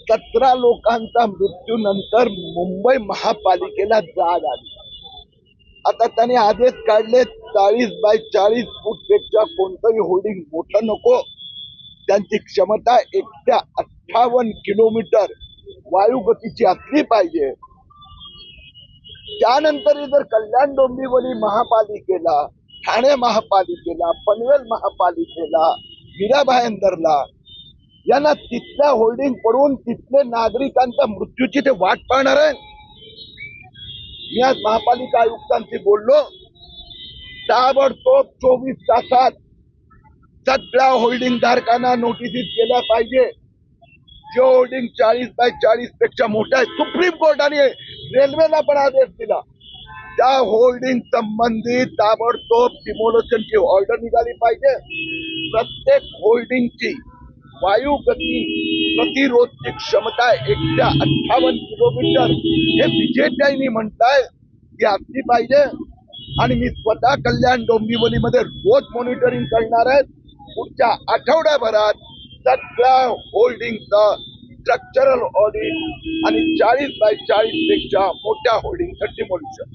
17 लोकांचा मृत्यूनंतर मुंबई महापालिकेला जाग आली। आता त्यांनी आदेश काढले 40 बाय 40 फूट पेक्षा कोणतंही होर्डिंग मोठं नको, त्यांची क्षमता 1 ते 58 किलोमीटर वायुगतीची असली पाहिजे। त्यानंतर जर कल्याण डोंबिवली महापालिकेला, ठाणे महापालिकेला, पनवेल महापालिकेला, मीरा भाईंदरला यांना तिथल्या होल्डिंग पडून तिथले नागरिकांच्या मृत्यूची ते वाट पाहणार आहे। मी आज महापालिका आयुक्तांशी बोललो, ताबडतोब 24 तासात सगळ्या होल्डिंग धारकांना नोटिस केल्या पाहिजे। जो होल्डिंग 40 बाय 40 पेक्षा मोठा आहे, सुप्रीम कोर्टाने रेल्वेला पण आदेश दिला, त्या होल्डिंग संबंधित ताबडतोब डिमोलेशनची ऑर्डर निघाली पाहिजे। प्रत्येक होल्डिंगची वायुगती प्रतिरोधची क्षमता 1 ते 58 किलोमीटर हे विजेत्यांनी म्हणताय ती असली पाहिजे। आणि मी स्वतः कल्याण डोंबिवलीमध्ये रोज मॉनिटरिंग करणार आहे। पुढच्या आठवड्याभरात सगळ्या होल्डिंगचं स्ट्रक्चरल ऑडिट आणि 40 बाय 40 पेक्षा मोठ्या होल्डिंगचं डिमोलिशन।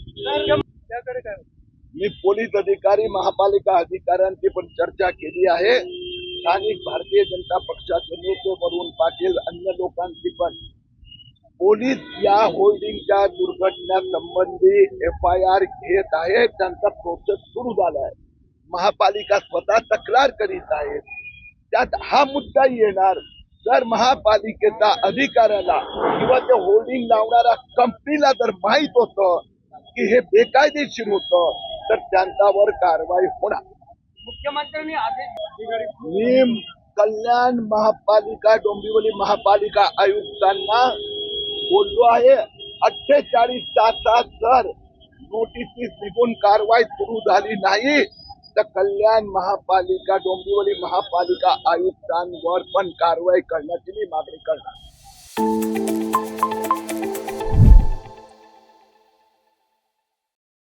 मी पोलीस अधिकारी, महापालिका अधिकाऱ्यांची पण चर्चा केली आहे। स्थानिक भारतीय जनता पक्षाचे नेते वरुण पाटील, अन्य लोकांची पण पोलीस या होल्डिंगच्या दुर्घटनेसंबंधी FIR घेत आहेत, त्यांचा प्रोसेस सुरू झाला आहे। महापालिका स्वतः तक्रार करीत आहे। त्यात हा मुद्दा येणार, जर महापालिकेचा अधिकाऱ्याला किंवा ते होल्डिंग लावणाऱ्या कंपनीला जर माहित होतं की हे बेकायदेशीर होतं तर त्यांच्यावर कारवाई होणार। मुख्यमंत्र्यांनी आदेश मी कल्याण महापालिका, डोंबिवली महापालिका आयुक्तांना बोललो आहे, 48 तासात जर नोटीस निघून कारवाई सुरू झाली नाही तर कल्याण महापालिका, डोंबिवली महापालिका आयुक्तांवर पण कारवाई करण्याची मी मागणी करणार।